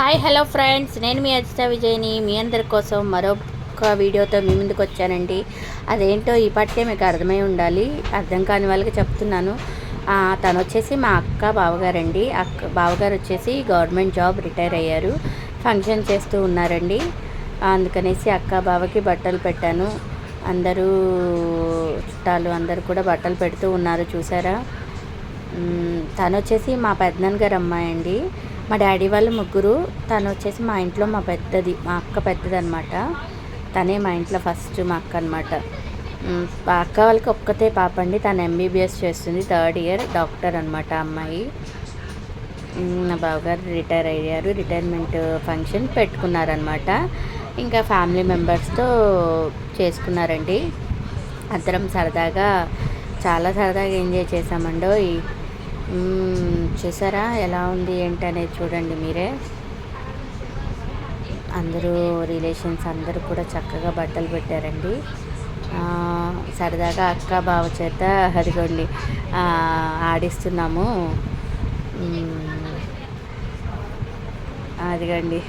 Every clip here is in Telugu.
హాయ్ హలో ఫ్రెండ్స్, నేను మీ అజిత విజయ్ని మీ అందరి కోసం మరొక వీడియోతో మీ ముందుకు వచ్చానండి. అదేంటో ఈ పాటికే మీకు అర్థమై ఉండాలి, అర్థం కాని వాళ్ళకి చెప్తున్నాను. తను వచ్చేసి మా అక్క బావగారండి. బావగారు వచ్చేసి గవర్నమెంట్ జాబ్ రిటైర్ అయ్యారు. ఫంక్షన్ చేస్తూ ఉన్నారండి. అందుకనేసి అక్క బావకి బట్టలు పెట్టాను. అందరూ చుట్టాలు అందరూ కూడా బట్టలు పెడుతూ ఉన్నారు, చూసారా. తను వచ్చేసి మా పెద్దనాన్నగారు అమ్మాయి అండి. మా డాడీ వాళ్ళు ముగ్గురు. తను వచ్చేసి మా ఇంట్లో మా అక్క పెద్దది అనమాట. తనే మా ఇంట్లో ఫస్ట్ మా అక్క అనమాట. మా అక్క వాళ్ళకి ఒక్కతే పాప అండి. తను ఎంబీబీఎస్ చేస్తుంది, 3rd ఇయర్, డాక్టర్ అనమాట అమ్మాయి. మా బావగారు రిటైర్ అయ్యారు. రిటైర్మెంట్ ఫంక్షన్ పెట్టుకున్నారనమాట. ఇంకా ఫ్యామిలీ మెంబర్స్తో చేసుకున్నారండి. అందరం సరదాగా, చాలా సరదాగా ఎంజాయ్ చేసామండో. చూసారా ఎలా ఉంది ఏంటి అనేది చూడండి మీరే. అందరూ రిలేషన్స్ అందరూ కూడా చక్కగా బట్టలు పెట్టారండి. సరదాగా అక్క బావ చేత అదిగోండి ఆడిస్తున్నాము. అదిగండి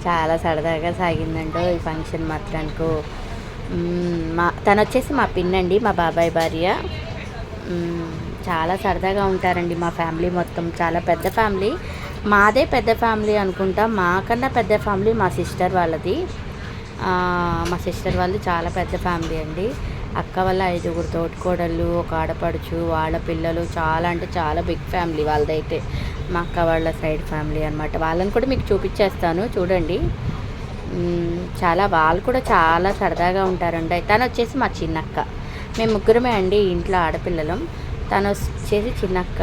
చాలా సరదాగా సాగిందంటో ఈ ఫంక్షన్ మాత్రానికి. తను వచ్చేసి మా పిన్నండి, మా బాబాయ్ భార్య. చాలా సరదాగా ఉంటారండి మా ఫ్యామిలీ మొత్తం. చాలా పెద్ద ఫ్యామిలీ. మాదే పెద్ద ఫ్యామిలీ అనుకుంటా. మాకన్నా పెద్ద ఫ్యామిలీ మా సిస్టర్ వాళ్ళది. మా సిస్టర్ వాళ్ళది చాలా పెద్ద ఫ్యామిలీ అండి. అక్క వాళ్ళ 5 తోటికోడళ్ళు, ఒక ఆడపడుచు, వాళ్ళ పిల్లలు, చాలా అంటే చాలా బిగ్ ఫ్యామిలీ వాళ్ళదైతే. మా అక్క వాళ్ళ సైడ్ ఫ్యామిలీ అనమాట. వాళ్ళని కూడా మీకు చూపించేస్తాను చూడండి. వాళ్ళు కూడా చాలా సరదాగా ఉంటారండి. తను వచ్చేసి మా చిన్నక్క. మేము ముగ్గురమే అండి ఇంట్లో ఆడపిల్లలం. తను వచ్చేసి చిన్నక్క.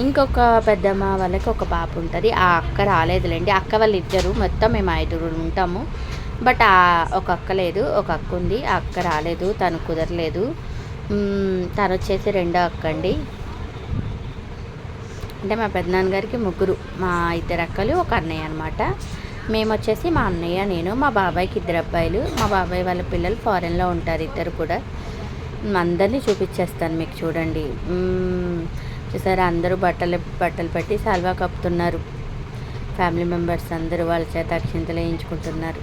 ఇంకొక పెద్దమ్మ వాళ్ళకి ఒక పాప ఉంటుంది. ఆ అక్క రాలేదులేండి. అక్క వాళ్ళు ఇద్దరు, మొత్తం మేము 5 ఉంటాము. బట్ ఒక అక్క లేదు, ఒక అక్క ఉంది. ఆ అక్క రాలేదు, తను కుదరలేదు. తను వచ్చేసి 2వ అక్క అండి. అంటే మా పెద్దనాన్నగారికి ముగ్గురు, మా 2 అక్కలు, ఒక అన్నయ్య అనమాట. మేము వచ్చేసి మా అన్నయ్య, నేను, మా బాబాయ్కి 2 అబ్బాయిలు. మా బాబాయ్ వాళ్ళ పిల్లలు ఫారెన్లో ఉంటారు, ఇద్దరు కూడా. అందరినీ చూపించేస్తాను మీకు చూడండి. చూసారా, అందరూ బట్టలు పెట్టి సాల్వా కప్పుతున్నారు. ఫ్యామిలీ మెంబర్స్ అందరూ వాళ్ళ చేత అక్షింతలు వేయించుకుంటున్నారు.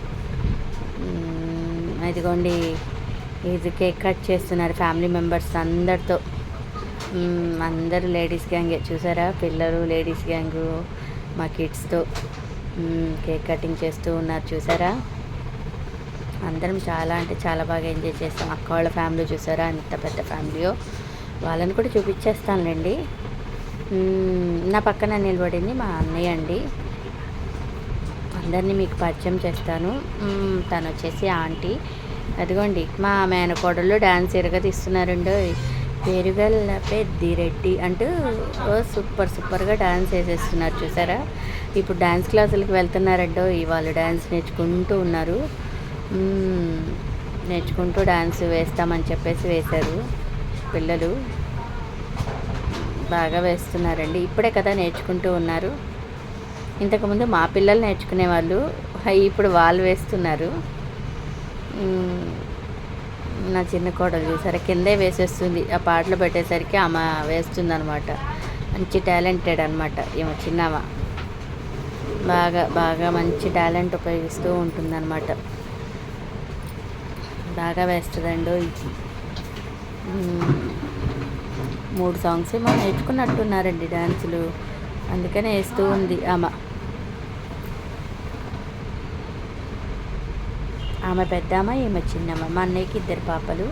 ఇదిగోండి, ఇది కేక్ కట్ చేస్తున్నారు ఫ్యామిలీ మెంబర్స్ అందరితో. అందరూ లేడీస్ గ్యాంగే, చూసారా, పిల్లలు లేడీస్ గ్యాంగు మా కిడ్స్తో కేక్ కటింగ్ చేస్తూ ఉన్నారు, చూసారా. అందరం చాలా అంటే చాలా బాగా ఎంజాయ్ చేస్తాం. అక్క వాళ్ళ ఫ్యామిలీ చూసారా ఎంత పెద్ద ఫ్యామిలీయో. వాళ్ళని కూడా చూపించేస్తానులేండి. నా పక్కన నిలబడింది మా అన్నయ్య అండి. అందరినీ మీకు పరిచయం చేస్తాను. తను వచ్చేసి ఆంటీ. అదిగోండి మా మేనకోడళ్ళు డ్యాన్స్ తీస్తున్నారండి. పేరుగల్ల పెద్దిరెడ్డి అంటూ సూపర్గా డ్యాన్స్ వేసేస్తున్నారు, చూసారా. ఇప్పుడు డ్యాన్స్ క్లాసులకు వెళ్తున్నారంటో. వాళ్ళు డ్యాన్స్ నేర్చుకుంటూ ఉన్నారు. నేర్చుకుంటూ డ్యాన్స్ వేస్తామని చెప్పేసి వేశారు పిల్లలు. బాగా వేస్తున్నారండి. ఇప్పుడే కదా నేర్చుకుంటూ ఉన్నారు. ఇంతకుముందు మా పిల్లలు నేర్చుకునే వాళ్ళు, ఇప్పుడు వాళ్ళు వేస్తున్నారు. నా చిన్న కోడలు చూసారా, కిందే వేసేస్తుంది. ఆ పాటలు పెట్టేసరికి ఆమె వేస్తుంది అనమాట. మంచి టాలెంటెడ్ అనమాట ఈమె చిన్నమ్మ. బాగా మంచి టాలెంట్ ఉపయోగిస్తూ ఉంటుందన్నమాట. బాగా వేస్తుందండి. 3 సాంగ్స్ ఏమో నేర్చుకున్నట్టున్నారండి డ్యాన్సులు, అందుకనే వేస్తూ ఉంది ఆమె పెద్దమ్మ, ఈమె చిన్నమ్మ. మా అన్నయ్యకి 2 పాపలు,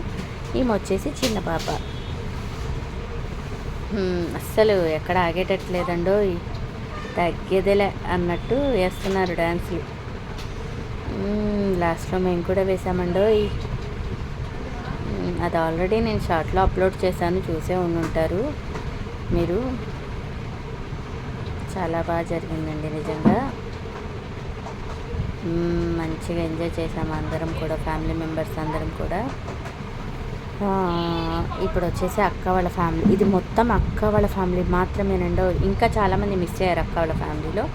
ఈమె వచ్చేసి చిన్న పాప. అస్సలు ఎక్కడ ఆగేటట్లేదండో, తగ్గేదేలే అన్నట్టు వేస్తున్నారు డ్యాన్సులు. లాస్ట్లో మేము కూడా వేసామండో. అది ఆల్రెడీ నేను షార్ట్లో అప్లోడ్ చేశాను, చూసే ఉంటారు మీరు. చాలా బాగా జరిగిందండి నిజంగా. మంచిగా ఎంజాయ్ చేసాము అందరం కూడా, ఫ్యామిలీ మెంబర్స్ అందరం కూడా. ఇప్పుడు వచ్చేసి అక్క వాళ్ళ ఫ్యామిలీ. ఇది మొత్తం అక్క వాళ్ళ ఫ్యామిలీ మాత్రమేనండో. ఇంకా చాలామంది మిస్ అయ్యారు అక్క వాళ్ళ ఫ్యామిలీలో.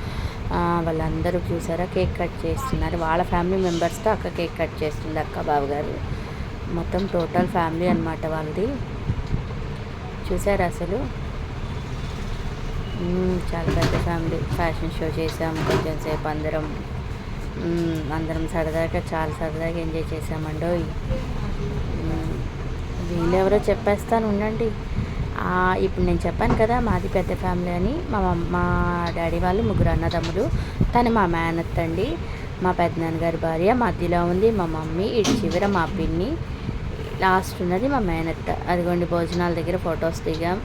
వాళ్ళందరూ చూసారా కేక్ కట్ చేస్తున్నారు. వాళ్ళ ఫ్యామిలీ మెంబర్స్తో అక్క కేక్ కట్ చేస్తుంది, అక్క బావగారు. మొత్తం టోటల్ ఫ్యామిలీ అనమాట వాళ్ళది. చూసారా అసలు చాలా పెద్ద ఫ్యామిలీ. ఫ్యాషన్ షో చేసాము కొంచెం సేపు అందరం. అందరం సరదాగా చాలా సరదాగా ఎంజాయ్ చేసామండోయ్. వీళ్ళెవరో చెప్పేస్తాను ఉండండి. ఇప్పుడు నేను చెప్పాను కదా మాది పెద్ద ఫ్యామిలీ అని. మా డాడీ వాళ్ళు 3 అన్నదమ్ములు. తను మా మేనత్త అండి. మా పెద్దనాన్నగారి భార్య మధ్యలో ఉంది మా మమ్మీ, ఇటు చివర మా పిన్ని, లాస్ట్ ఉన్నది మా మేనత్త. అదిగోండి భోజనాల దగ్గర ఫొటోస్ దిగాం.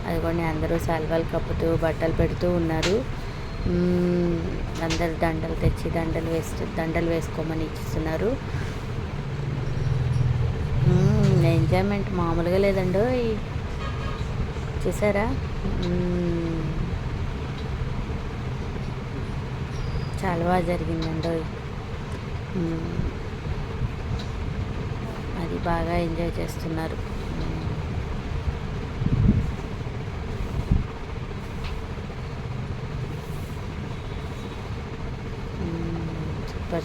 అదిగోండి అందరూ సెలవులు కప్పుతూ బట్టలు పెడుతూ ఉన్నారు. అందరు దండలు తెచ్చి దండలు వేసుకోమని ఇచ్చిస్తున్నారు. ఎంజాయ్మెంట్ మామూలుగా లేదండో. చూసారా, చాలా బాగా జరిగిందండో. అది బాగా ఎంజాయ్ చేస్తున్నారు.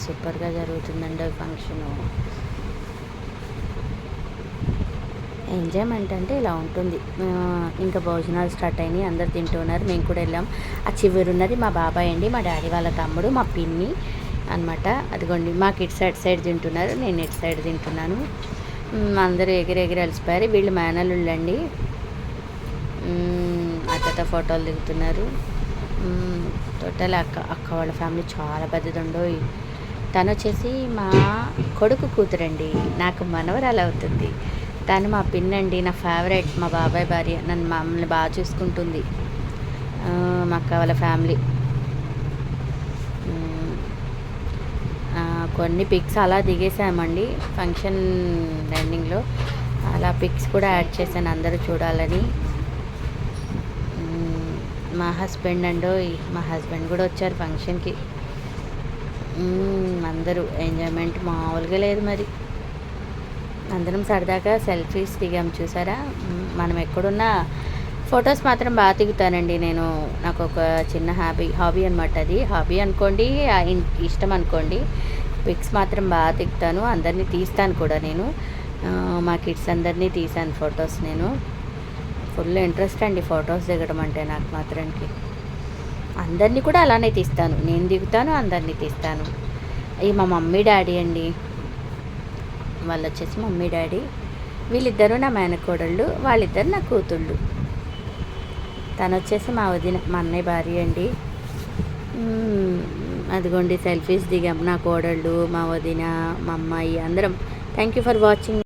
సూపర్గా జరుగుతుందండి ఫంక్షను. ఎంజాయ్మెంట్ అంటే ఇలా ఉంటుంది. ఇంకా భోజనాలు స్టార్ట్ అయినాయి, అందరు తింటున్నారు, మేము కూడా వెళ్ళాం. ఆ చివరి ఉన్నది మా బాబాయ్ అండి, మా డాడీ వాళ్ళ తమ్ముడు, మా పిన్ని అనమాట. అదిగోండి మాకు ఇటు సైడ్ తింటున్నారు, నేను ఇటు సైడ్ తింటున్నాను. అందరూ ఎగిరి అలసిపోయారు. వీళ్ళు మేనల్లుళ్ళండి. అక్కతో ఫోటోలు దిగుతున్నారు. టోటల్ అక్క వాళ్ళ ఫ్యామిలీ చాలా పెద్దదుండో. తను వచ్చేసి మా కొడుకు కూతురండి, నాకు మనవరాలు అవుతుంది. తను మా పిన్నండి, నా ఫేవరెట్, మా బాబాయ్ భార్య. మమ్మల్ని బాగా చూసుకుంటుంది. మా అక్క వాళ్ళ ఫ్యామిలీ. కొన్ని పిక్స్ అలా దిగేసామండి ఫంక్షన్ ఎండింగ్లో. అలా పిక్స్ కూడా యాడ్ చేశాను అందరూ చూడాలని. మా హస్బెండ్ కూడా వచ్చారు ఫంక్షన్కి. అందరూ ఎంజాయ్మెంట్ మామూలుగా లేదు మరి. అందరం సరదాగా సెల్ఫీస్ దిగాం. చూసారా, మనం ఎక్కడున్నా ఫొటోస్ మాత్రం బాగా దిగుతానండి నేను. నాకు ఒక చిన్న హాబీ అనమాట. అది హాబీ అనుకోండి, ఇష్టం అనుకోండి. పిక్స్ మాత్రం బాగా దిగుతాను, అందరినీ తీస్తాను కూడా నేను. మా కిడ్స్ అందరినీ తీసాను ఫొటోస్. నేను ఫుల్ ఇంట్రెస్ట్ అండి ఫొటోస్ దిగడం అంటే నాకు మాత్రానికి. అందరినీ కూడా అలానే తీస్తాను, నేను దిగుతాను, అందరినీ తీస్తాను. ఇవి మా మమ్మీ డాడీ అండి. వాళ్ళు వచ్చేసి మమ్మీ డాడీ. వీళ్ళిద్దరూ నా మేనకోడళ్ళు, వాళ్ళిద్దరు నా కూతుళ్ళు. తను వచ్చేసి మా వదిన, మా అన్నయ్య భార్య అండి. అదిగోండి సెల్ఫీస్ దిగాం, నా కోడళ్ళు, మా వదిన, మా అమ్మాయి అందరం. Thank you for watching.